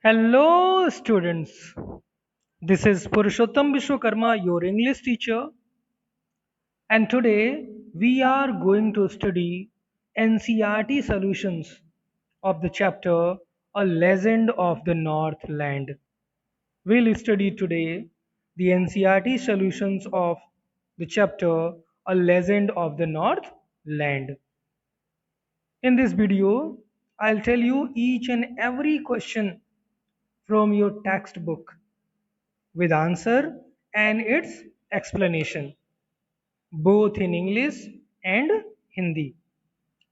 Hello, students. This is Purushottam Vishwakarma, your English teacher, and today we are going to study NCRT solutions of the chapter A Legend of the Northland. We'll study today the NCRT solutions of the chapter A Legend of the Northland. In this video, I'll tell you each and every question from your textbook with answer and its explanation, both in English and Hindi.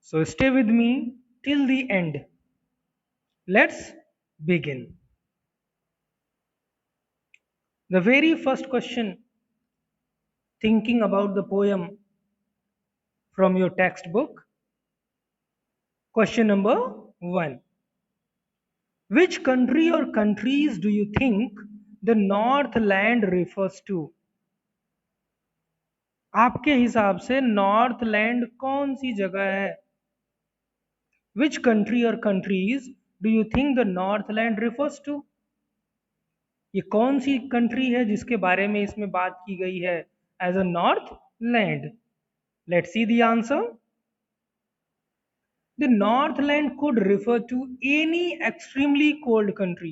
So stay with me till the end. Let's begin. The very first question, thinking about the poem from your textbook. Question number one. Which country or countries do you think the Northland refers to? आपके हिसाब से Northland कौन सी जगह है? Which country or countries do you think the Northland refers to? ये कौन सी country है जिसके बारे में इसमें बात की गई है as a north land? Let's see the answer. The north land could refer to any extremely cold country.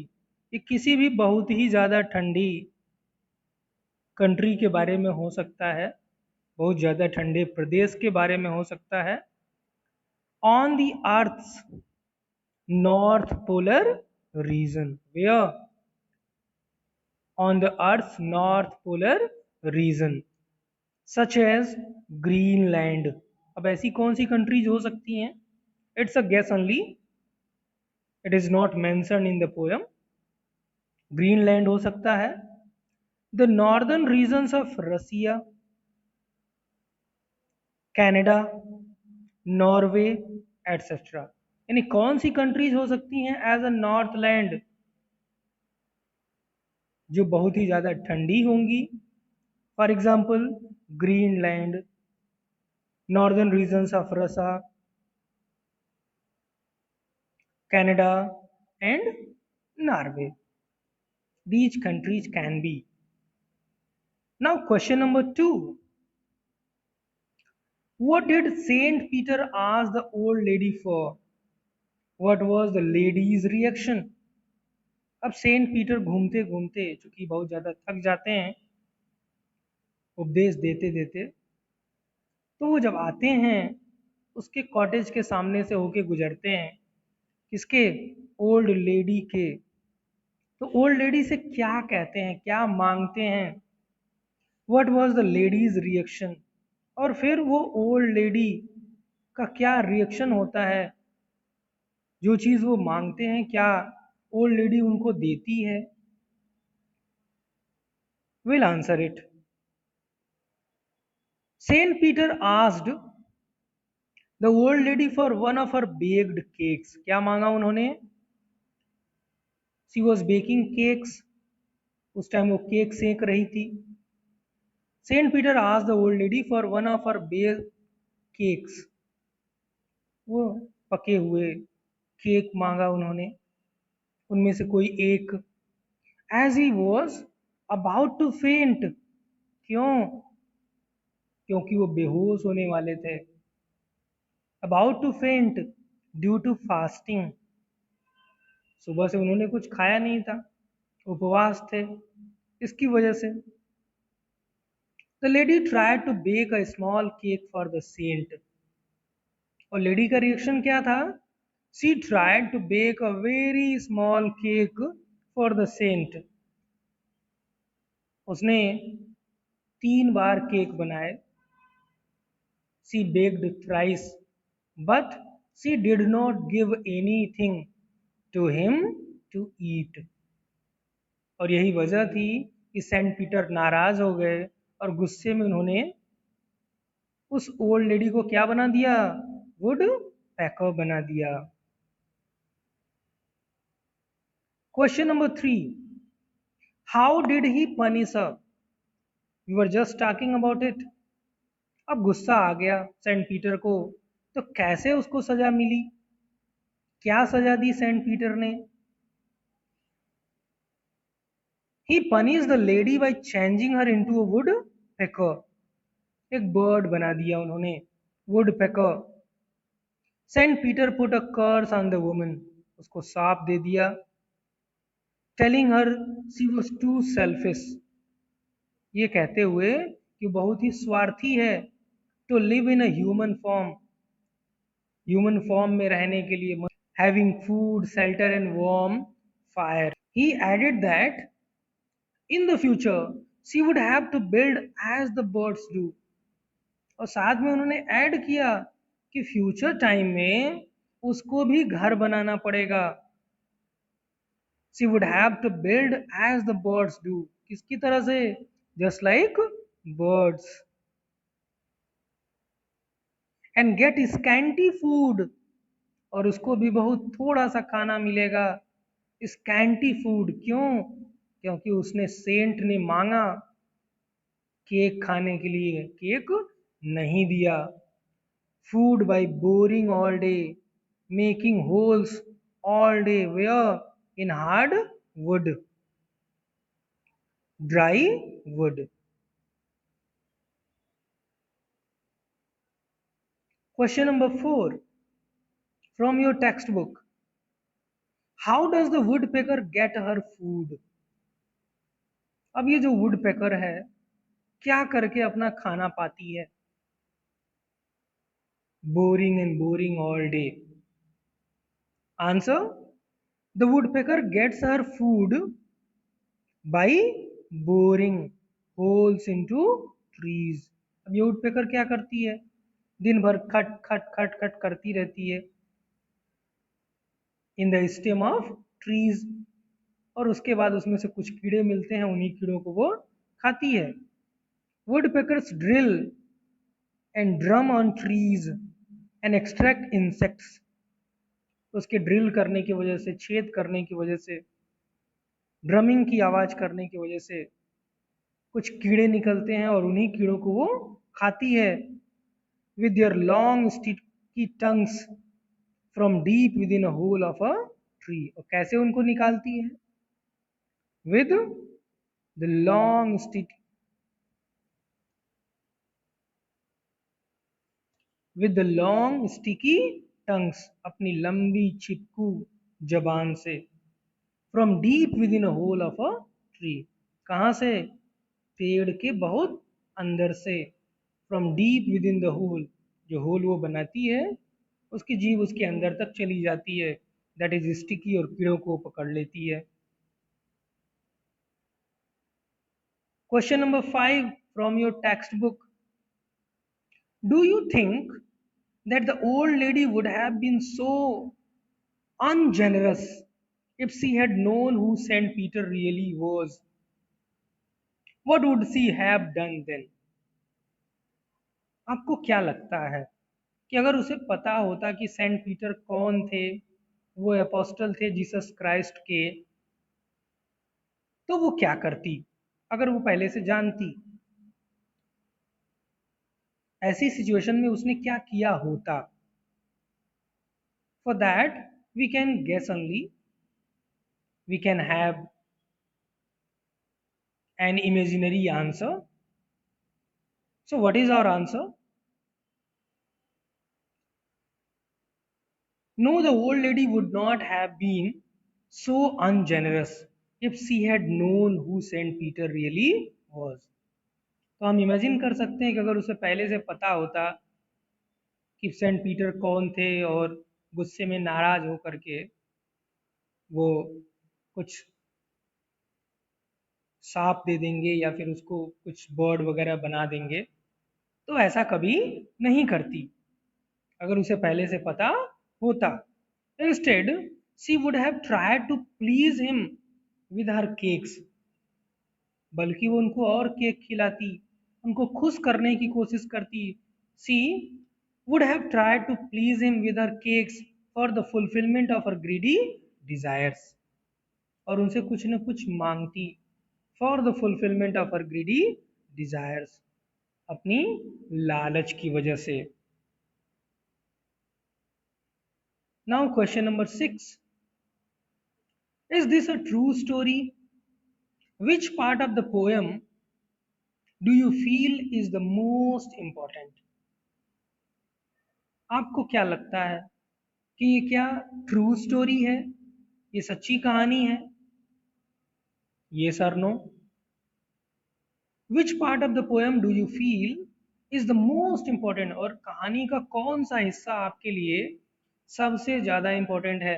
ये किसी भी बहुत ही ज्यादा ठंडी कंट्री के बारे में हो सकता है, बहुत ज्यादा ठंडे प्रदेश के बारे में हो सकता है. On the Earth's north polar region, where? On the Earth's north polar region, such as Greenland. अब ऐसी कौन सी कंट्रीज हो सकती हैं? It's a guess only. It is not mentioned in the poem. Greenland हो सकता है. The northern regions of Russia, Canada, Norway, etc. यानी कौन सी कंट्रीज हो सकती हैं एज अ नॉर्थ लैंड जो बहुत ही ज्यादा ठंडी होंगी? For example Greenland, northern regions of Russia, Canada, and Norway. These countries can be. Now, question number two. What did Saint Peter ask the old lady for? What was the lady's reaction? अब Saint Peter घूमते घूमते चूंकि बहुत ज्यादा थक जाते हैं उपदेश देते देते, तो वो जब आते हैं उसके कॉटेज के सामने से होके गुजरते हैं, किसके? ओल्ड लेडी के. तो ओल्ड लेडी से क्या कहते हैं, क्या मांगते हैं? What was the ladies reaction? और फिर वो ओल्ड लेडी का क्या रिएक्शन होता है? जो चीज वो मांगते हैं क्या ओल्ड लेडी उनको देती है? Will answer it. Saint Peter asked the old lady for one of her baked cakes. क्या मांगा उन्होंने? She was baking cakes. उस टाइम वो केक सेक रही थी. Saint Peter asked the old lady for one of her baked cakes. वो पके हुए केक मांगा उन्होंने, उनमें से कोई एक. As he was about to faint. क्यों? क्योंकि वो बेहोश होने वाले थे. About to faint due to fasting. सुबह से उन्होंने कुछ खाया नहीं था, उपवास थे, इसकी वजह से. The lady tried to bake a small cake for the saint. और लेडी का रिएक्शन क्या था? She tried to bake a very small cake for the saint. उसने 3 बार केक बनाए. She baked thrice but she did not give anything to him to eat. और यही वजह थी कि सेंट पीटर नाराज हो गए और गुस्से में उन्होंने उस ओल्ड लेडी को क्या बना दिया? वुड पैकर बना दिया. Question number 3. How did he punish her? We were just talking about it. अब गुस्सा आ गया सेंट पीटर को, तो कैसे उसको सजा मिली? क्या सजा दी सेंट पीटर ने? He punished the lady by changing her into a woodpecker. एक बर्ड बना दिया उन्होंने, woodpecker. Saint Peter put a curse on the woman. उसको साप दे दिया. Telling her she was too selfish. ये कहते हुए कि बहुत ही स्वार्थी है. To live in a human form. Human form में रहने के लिए. Having food, shelter and warm fire. He added that in the future she would have to build as the birds do. और साथ में उन्होंने ऐड किया कि फ्यूचर टाइम में उसको भी घर बनाना पड़ेगा. She would have to build as the birds do. किसकी तरह से? Just like birds. And get scanty food. और उसको भी बहुत थोड़ा सा खाना मिलेगा. Scanty food. क्यों? क्योंकि उसने सेंट ने मांगा केक खाने के लिए, केक नहीं दिया. Food by boring all day, making holes all day. Where? In hard wood, dry wood. Question number 4 from your text book. How does the woodpecker get her food? अब ये जो वुडपेकर है क्या करके अपना खाना पाती है? Boring and boring all day. Answer, the woodpecker gets her food by boring holes into trees. अब ये वुडपेकर क्या करती है? दिन भर खट खट खट खट करती रहती है in the stem of trees. और उसके बाद उसमें से कुछ कीड़े मिलते हैं, उन्हीं कीड़ों को वो खाती है. Woodpeckers drill and drum on trees and extract insects. उसके ड्रिल करने की वजह से, छेद करने की वजह से, ड्रमिंग की आवाज करने की वजह से कुछ कीड़े निकलते हैं और उन्हीं कीड़ों को वो खाती है. With their long sticky tongues from deep within a hole of a tree. और कैसे उनको निकालती है? With the long stick with the long sticky tongues. अपनी लंबी चिपकू जबान से. From deep within a hole of a tree. कहां से? पेड़ के बहुत अंदर से. From deep within the hole. जो होल वो बनाती है उसकी जीभ उसके अंदर तक चली जाती है. That is sticky. और कीड़ों को पकड़ लेती है. Question number 5 from your text book. Do you think that the old lady would have been so ungenerous if she had known who Saint Peter really was? What would she have done then? आपको क्या लगता है कि अगर उसे पता होता कि सेंट पीटर कौन थे, वो अपोस्टल थे जीसस क्राइस्ट के, तो वो क्या करती? अगर वो पहले से जानती, ऐसी सिचुएशन में उसने क्या किया होता? For that we can guess only, we can have an imaginary answer. So what is our answer? No, the old lady would not have been so ungenerous if she had known who Saint Peter really was. तो हम imagine कर सकते हैं कि अगर उसे पहले से पता होता कि सेंट पीटर कौन थे और गुस्से में नाराज होकर के वो कुछ सांप दे देंगे या फिर उसको कुछ बर्ड वगैरह बना देंगे, तो ऐसा कभी नहीं करती अगर उसे पहले से पता होता. Instead, she would have tried to please him with her cakes. बल्कि वो उनको और केक खिलाती, उनको खुश करने की कोशिश करती. She would have tried to please him with her cakes for the fulfillment of her greedy desires. और उनसे कुछ न कुछ मांगती for the fulfillment of her greedy desires. अपनी लालच की वजह से. Now question number 6. Is this a true story? Which part of the poem do you feel is the most important? आपको क्या लगता है कि ये क्या ट्रू स्टोरी है, ये सच्ची कहानी है? ये sir no. Which part of the poem do you feel is the most important? और कहानी का कौन सा हिस्सा आपके लिए सबसे ज्यादा इंपॉर्टेंट है?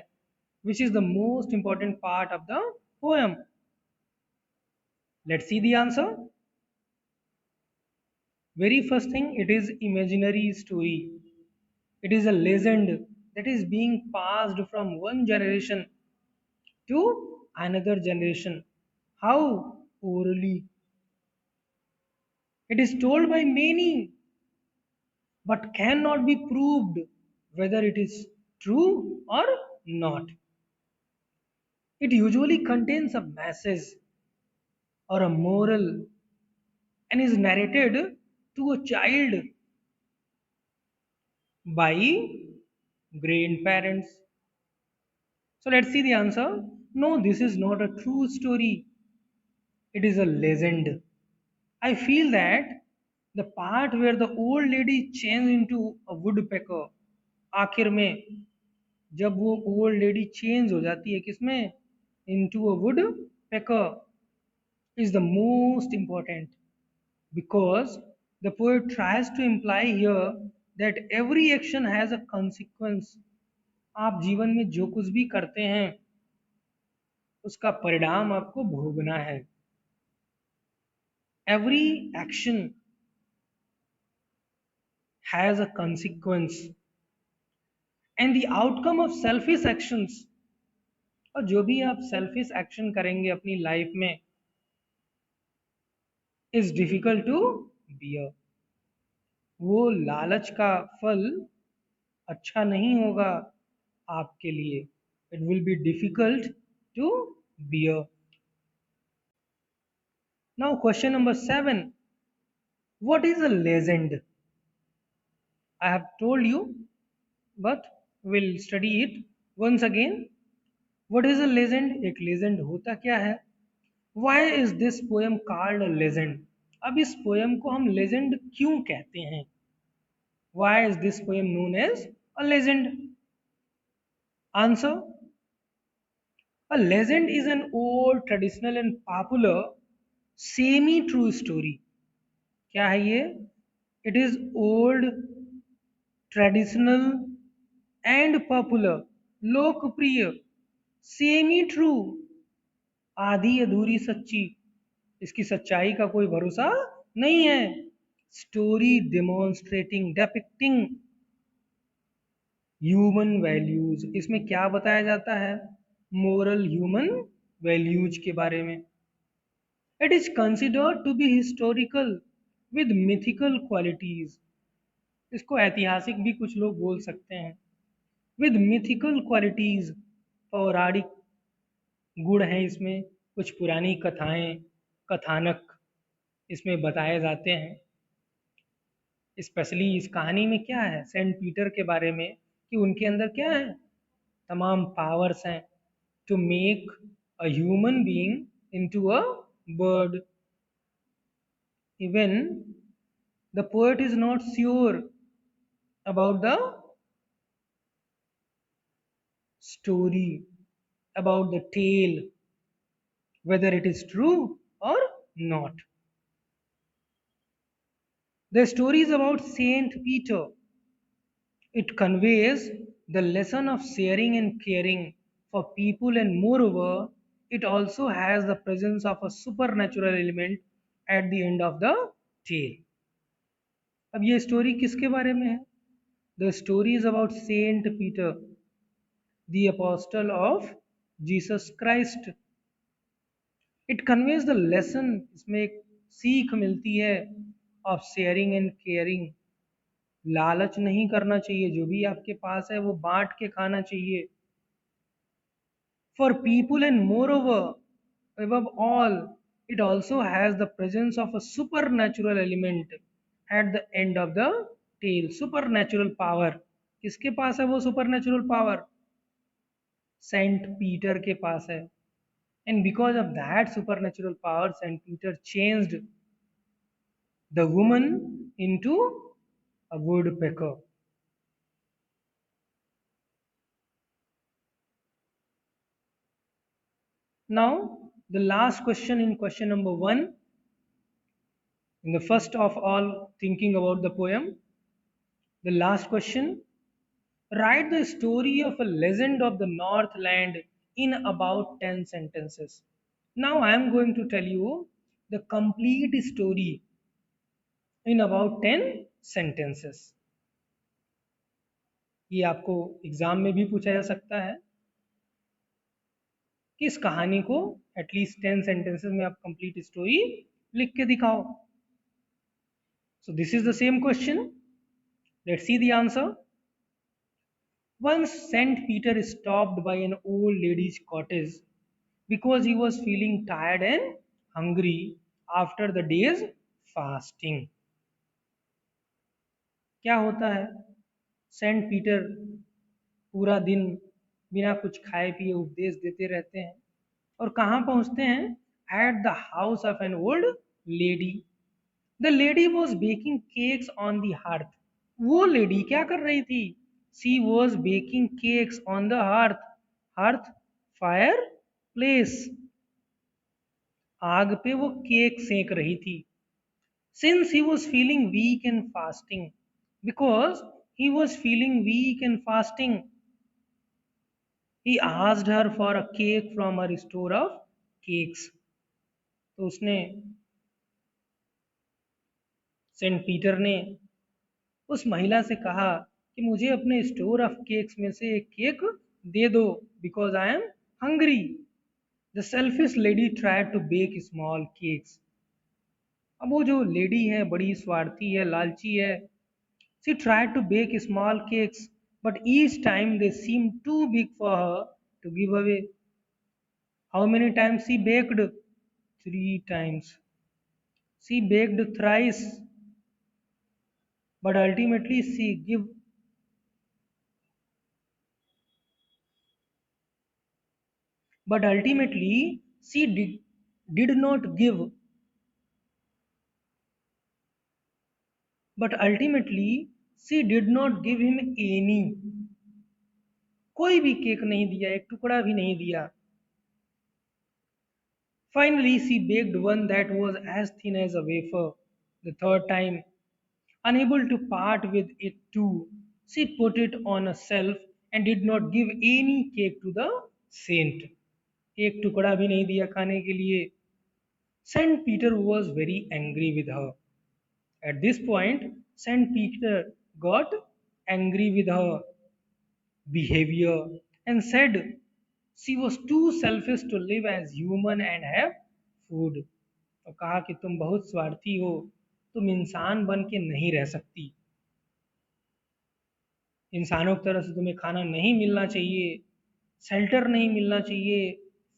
Which is the most important part of the poem? Let's see the answer. Very first thing, it is imaginary story. It is a legend that is being passed from one generation to another generation. How? Orally. It is told by many but cannot be proved whether it is true or not. It usually contains a message or a moral and is narrated to a child by grandparents. So let's see the answer. No, this is not a true story. It is a legend. I feel that the part where the old lady changed into a woodpecker, आखिर में जब वो old lady change हो जाती है किसमें, into a woodpecker, is the most important because the poet tries to imply here that every action has a consequence. आप जीवन में जो कुछ भी करते हैं उसका परिणाम आपको भोगना है. Every action has a consequence and the outcome of selfish actions, और जो भी आप सेल्फिश एक्शन करेंगे अपनी लाइफ में, इज डिफिकल्ट टू बियर. वो लालच का फल अच्छा नहीं होगा आपके लिए. It will be difficult to bear. Now question number 7. What is a legend? I have told you, but we'll study it once again. What is a legend? एक legend होता क्या है? Why is this poem called a legend? अब इस poem को हम legend क्यों कहते हैं? Why is this poem known as a legend? Answer. A legend is an old, traditional and popular semi-true story. क्या है ये? It is old, traditional and popular, लोकप्रिय, सेमी ट्रू, आधी अधूरी सच्ची, इसकी सच्चाई का कोई भरोसा नहीं है. Story demonstrating depicting human values. इसमें क्या बताया जाता है? मोरल ह्यूमन वैल्यूज के बारे में. It is considered to be historical with mythical qualities. इसको ऐतिहासिक भी कुछ लोग बोल सकते हैं. विद मिथिकल क्वालिटीज, पौराणिक गुण हैं इसमें. कुछ पुरानी कथाएं, कथानक इसमें बताए जाते हैं. स्पेशली इस कहानी में क्या है सेंट पीटर के बारे में, कि उनके अंदर क्या है, तमाम पावर्स हैं to make a human being into a bird. Even the poet is not sure about the story, about the tale, whether it is true or not. The story is about Saint Peter. It conveys the lesson of sharing and caring for people, and moreover, it also has the presence of a supernatural element at the end of the tale. अब ये story किसके बारे में है? The story is about Saint Peter, the apostle of Jesus Christ. It conveys the lesson, इसमें एक सीख मिलती है ऑफ शेयरिंग एंड केयरिंग. लालच नहीं करना चाहिए, जो भी आपके पास है वो बांट के खाना चाहिए. For people and more over above all, it also has the presence of a supernatural element at the end of the tale. supernatural power, किसके पास है वो supernatural power? सेंट पीटर के पास है. And because of that supernatural power, Saint Peter changed the woman into a woodpecker. Now, the last question in question number one, in the first of all, thinking about the poem, the last question, write the story of a legend of the Northland in about 10 sentences. Now, I am going to tell you the complete story in about 10 sentences. ये आपको exam में भी पूछा जा सकता है कि इस कहानी को एटलीस्ट 10 सेंटेंसेस में आप कंप्लीट स्टोरी लिख के दिखाओ. So this is the same question. Let's see the answer. Once Saint Peter stopped by an old lady's cottage because he was feeling tired and hungry after the day's fasting. क्या होता है? Saint Peter पूरा दिन बिना कुछ खाए पिए उपदेश देते रहते हैं और कहाँ पहुंचते हैं? At the house of an old lady. The lady was baking cakes on the hearth. वो लेडी क्या कर रही थी? She was baking cakes on the hearth. Hearth fireplace. आग पे वो केक सेक रही थी. Since he was feeling weak and fasting, because he was feeling weak and fasting, he asked her for a cake from her store of cakes. तो उसने Saint Peter ने उस महिला से कहा कि मुझे अपने स्टोर ऑफ केक्स में से एक केक दे दो because I am hungry. The selfish lady tried to bake small cakes. अब वो जो लेडी है बड़ी स्वार्थी है, लालची है. She tried to bake small cakes but each time they seem too big for her to give away. How many times she baked? 3 times. She baked thrice, but ultimately she give but ultimately she did not give but ultimately she did not give him any. कोई भी cake नहीं दिया, एक टुकड़ा भी नहीं दिया. Finally she baked one that was as thin as a wafer. The third time, unable to part with it too, she put it on a shelf and did not give any cake to the saint. एक टुकड़ा भी नहीं दिया खाने के लिए. Saint Peter was very angry with her. At this point, Saint Peter got angry with her behavior and said she was too selfish to live as human and have food. तो कहा कि तुम बहुत स्वार्थी हो, तुम इंसान बन के नहीं रह सकती. इंसानों की तरह से तुम्हें खाना नहीं मिलना चाहिए, शेल्टर नहीं मिलना चाहिए,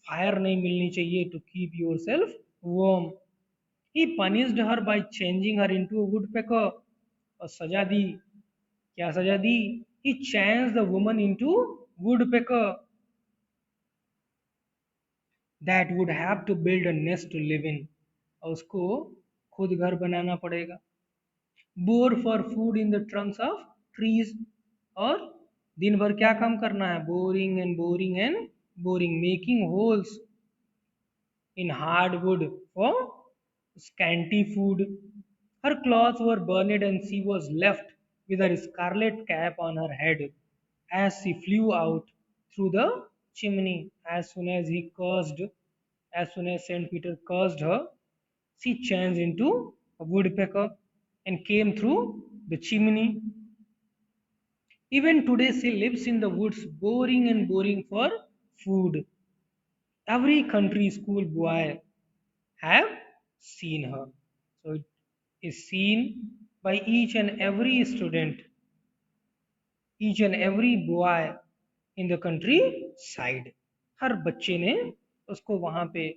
फायर नहीं मिलनी चाहिए to keep yourself warm. He punished her by changing her into a woodpecker. और सजा दी. क्या सजा दी? He changed the woman into woodpecker that would have to build a nest to live in. और उसको खुद घर बनाना पड़ेगा. Bore for food in the trunks of trees. और दिन भर क्या काम करना है? Boring and boring and boring, making holes in hardwood for scanty food. Her clothes were burned and she was left with her scarlet cap on her head as she flew out through the chimney. As soon as Saint Peter cursed her, she changed into a woodpecker and came through the chimney. Even today, she lives in the woods, boring and boring for food. Every country school boy have seen her. So it is seen by each and every student, each and every boy in the country side. हर बच्चे ने उसको वहां पे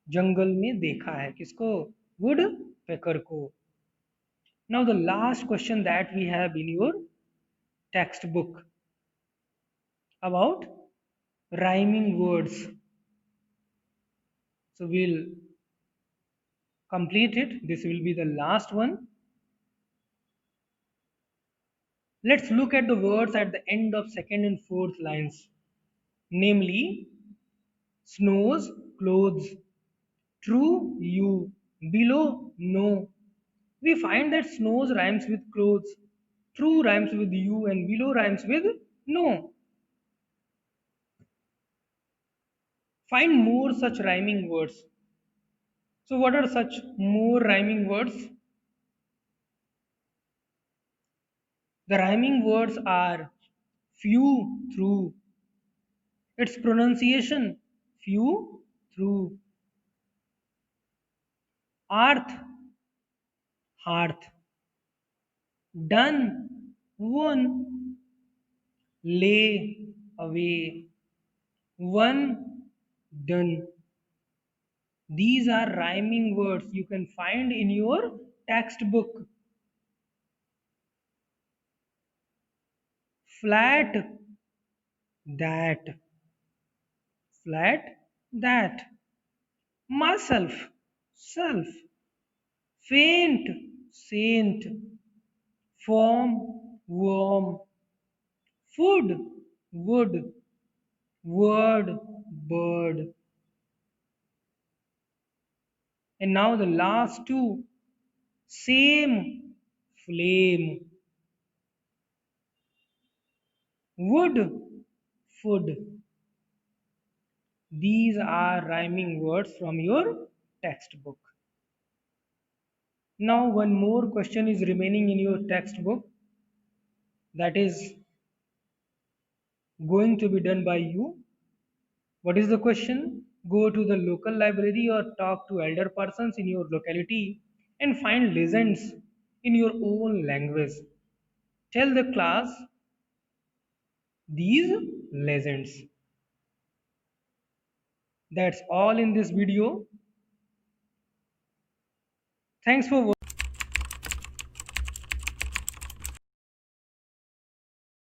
जंगल में देखा है. किसको? Would picker को. Now the last question that we have in your textbook about rhyming words. So we'll complete it. This will be the last one. Let's look at the words at the end of second and fourth lines, namely snows, clothes, true, you, below, no. We find that snows rhymes with clothes, true rhymes with you, and below rhymes with no. Find more such rhyming words. So, what are such more rhyming words? The rhyming words are few, through. Its pronunciation few, through. Arth, hearth. Done, won. Lay, away. One, done. These are rhyming words you can find in your textbook. Flat, that. Flat, that. Myself, self. Faint, saint. Form, worm. Food, wood. Word, bird. And now the last two. Same, flame. Wood, food. These are rhyming words from your textbook. Now, one more question is remaining in your textbook, that is going to be done by you. What is the question? Go to the local library or talk to elder persons in your locality and find legends in your own language. Tell the class these legends. That's all in this video. Thanks for watching.